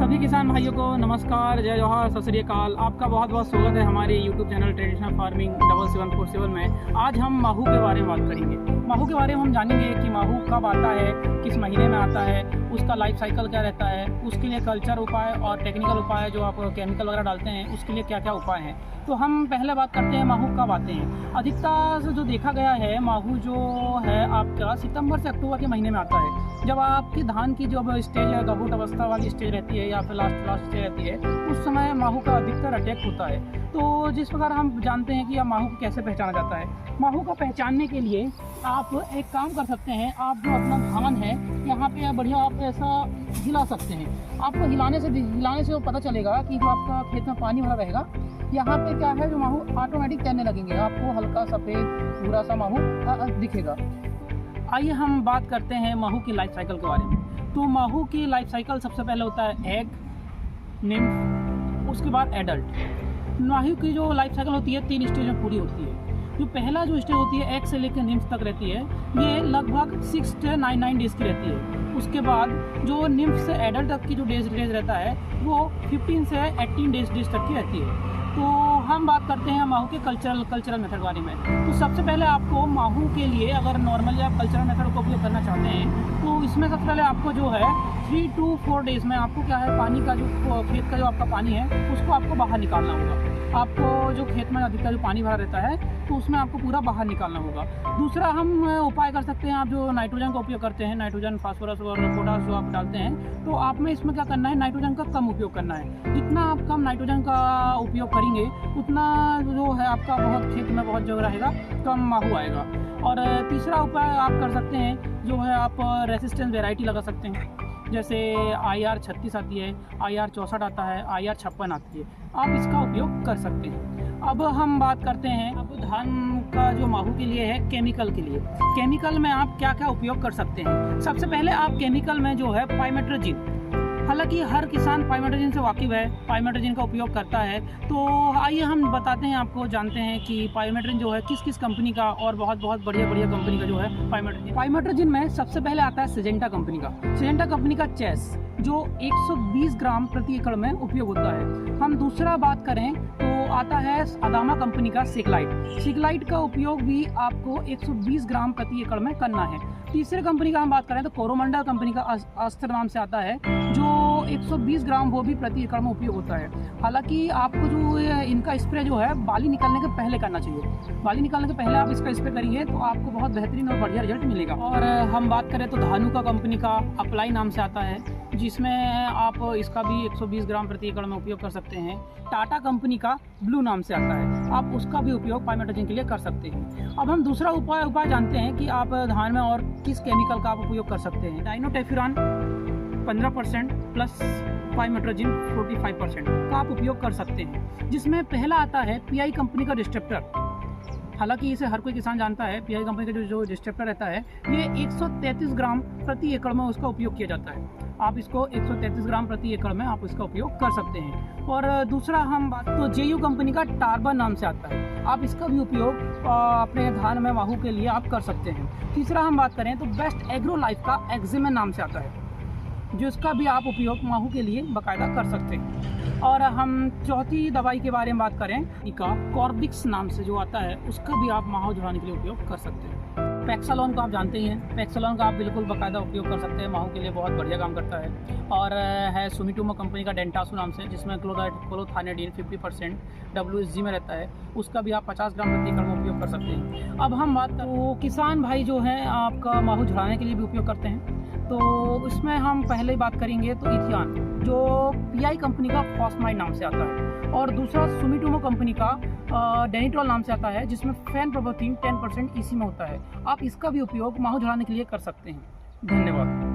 सभी किसान भाइयों को नमस्कार, जय जोहार, सत श्री अकाल। आपका बहुत बहुत स्वागत है हमारे YouTube चैनल ट्रेडिशनल फार्मिंग 7747 में। आज हम माहू के बारे में बात करेंगे। माहू के बारे में हम जानेंगे कि माहू कब आता है, किस महीने में आता है, उसका लाइफ साइकिल क्या रहता है, उसके लिए कल्चर उपाय और टेक्निकल उपाय जो आप केमिकल वगैरह डालते हैं उसके लिए क्या क्या उपाय हैं। तो हम पहले बात करते हैं माहू कब आते हैं। अधिकतर जो देखा गया है माहू जो है आपका सितंबर से अक्टूबर के महीने में आता है। जब आपकी धान की जो स्टेज है, गहूट अवस्था वाली स्टेज रहती है या फिर लास्ट स्टेज रहती है, उस समय माहू का अधिकतर अटैक होता है। तो जिस प्रकार हम जानते हैं कि अब माहू को कैसे पहचाना जाता है। माहू को पहचानने के लिए आप एक काम कर सकते हैं। आप जो अपना धान है यहाँ पे बढ़िया आप ऐसा हिला सकते हैं। आपको हिलाने से वो पता चलेगा कि जो आपका खेत में पानी भरा रहेगा, यहाँ पे क्या है, जो माहू ऑटोमेटिक तैरने लगेंगे। आपको हल्का सफ़ेद भूरा सा माहू दिखेगा। आइए हम बात करते हैं माहू की लाइफ साइकिल के बारे में। तो माहू की लाइफ साइकिल सबसे पहले होता है एग, निम्फ, उसके बाद एडल्ट। माहू की जो लाइफ साइकिल होती है 3 स्टेज में पूरी होती है। जो पहला जो स्टेज होती है एग से लेकर निम्फ तक रहती है, ये लगभग 6 से 9 डेज़ की रहती है। उसके बाद जो निम्फ से एडल्ट तक की जो डेज रहता है वो 15 से 18 डेज तक की रहती है। तो हम बात करते हैं माहू के कल्चरल मेथड के बारे में। तो सबसे पहले आपको माहू के लिए अगर नॉर्मली आप कल्चरल मेथड का उपयोग करना चाहते हैं तो इसमें सबसे पहले आपको जो है 3 to 4 डेज़ में आपको क्या है, पानी का जो खेत का जो आपका पानी है उसको आपको बाहर निकालना होगा। आपको जो खेत में अधिकतर जो पानी भरा रहता है तो उसमें आपको पूरा बाहर निकालना होगा। दूसरा हम उपाय कर सकते हैं, आप जो नाइट्रोजन का उपयोग करते हैं, नाइट्रोजन, फास्फोरस और पोटास जो आप डालते हैं, तो आप में इसमें क्या करना है, नाइट्रोजन का कम उपयोग करना है। जितना आप कम नाइट्रोजन का उपयोग करेंगे उतना जो है आपका बहुत खेत में बहुत जगह रहेगा, कम माहू आएगा। और तीसरा उपाय आप कर सकते हैं जो है आप रेसिस्टेंस वेराइटी लगा सकते हैं। जैसे IR 36 आती है, IR 64 आता है, IR 56 आती है, आप इसका उपयोग कर सकते हैं। अब हम बात करते हैं अब धान का जो माहू के लिए है केमिकल के लिए। केमिकल में आप क्या क्या उपयोग कर सकते हैं। सबसे पहले आप केमिकल में जो है पाइमेट्रोजिन, हालांकि हर किसान पाइमेट्रोजिन से वाकिफ़ है, पाइमेट्रोजिन का उपयोग करता है। तो आइए हम बताते हैं, आपको जानते हैं कि पाइमेट्रोजिन जो है किस किस कंपनी का, और बहुत बढ़िया कंपनी का जो है पाइमेट्रोजिन में सबसे पहले आता है सिजेंटा कंपनी का चेस, जो 120 ग्राम प्रति एकड़ में उपयोग होता है। हम दूसरा बात करें तो आता है अदामा कंपनी का सिकलाइट का उपयोग भी आपको 120 ग्राम प्रति एकड़ में करना है। तीसरे कंपनी का हम बात करें तो कोरोमंडल कंपनी का अस्त्र नाम से आता है, जो 120 ग्राम वो भी प्रति एकड़ में उपयोग होता है। हालांकि आपको जो इनका स्प्रे जो है बाली निकलने के पहले करना चाहिए। बाली निकलने के पहले आप इसका स्प्रे करेंगे तो आपको बहुत बेहतरीन और बढ़िया रिजल्ट मिलेगा। और हम बात करें तो धानुका कंपनी का अप्लाई नाम से आता है, जिसमें आप इसका भी 120 ग्राम प्रति एकड़ में उपयोग कर सकते हैं। टाटा कंपनी का ब्लू नाम से आता है, आप उसका भी उपयोग पाइमेट्रोजिन के लिए कर सकते हैं। अब हम दूसरा उपाय जानते हैं कि आप धान में और किस केमिकल का आप उपयोग कर सकते हैं। डाइनोटेफ्यूरान 15% प्लस पाइमेट्रोजिन 45% का आप उपयोग कर सकते हैं। जिसमें पहला आता है PI कंपनी का डिस्ट्रप्टर। हालांकि इसे हर कोई किसान जानता है, PI कंपनी का जो डिस्ट्रप्टर रहता है ये 133 ग्राम प्रति एकड़ में उसका उपयोग किया जाता है। आप इसको 133 ग्राम प्रति एकड़ में आप इसका उपयोग कर सकते हैं। और दूसरा हम बात तो JU कंपनी का टार्बन नाम से आता है, आप इसका भी उपयोग अपने धान में माहू के लिए आप कर सकते हैं। तीसरा हम बात करें तो बेस्ट एग्रो लाइफ का एक्जिमेन नाम से आता है, जो इसका भी आप उपयोग माहू के लिए बाकायदा कर सकते हैं। और हम चौथी दवाई के बारे में बात करें, कॉर्बिक्स नाम से जो आता है, उसका भी आप माहू जुड़ाने के लिए उपयोग कर सकते हैं। पैक्सालोन को आप जानते ही हैं, पैक्सालोन का आप बिल्कुल बाकायदा उपयोग कर सकते हैं, माहू के लिए बहुत बढ़िया काम करता है। और है सुमिटोमो कंपनी का डेंटासू नाम से, जिसमें क्लोरोथानेडिन 50% WSG में रहता है, उसका भी आप 50 ग्राम प्रति एकड़ में उपयोग कर सकते हैं। अब हम बात तो किसान भाई जो हैं आपका माहू झुड़ाने के लिए भी उपयोग करते हैं। तो इसमें हम पहले ही बात करेंगे तो इथियान, जो PI कंपनी का फॉस्माइड नाम से आता है, और दूसरा सुमिटोमो कंपनी का डेनिट्रॉल नाम से आता है, जिसमें फेनप्रोबोथीन 10% EC में होता है। आप इसका भी उपयोग माहू झुड़ाने के लिए कर सकते हैं। धन्यवाद।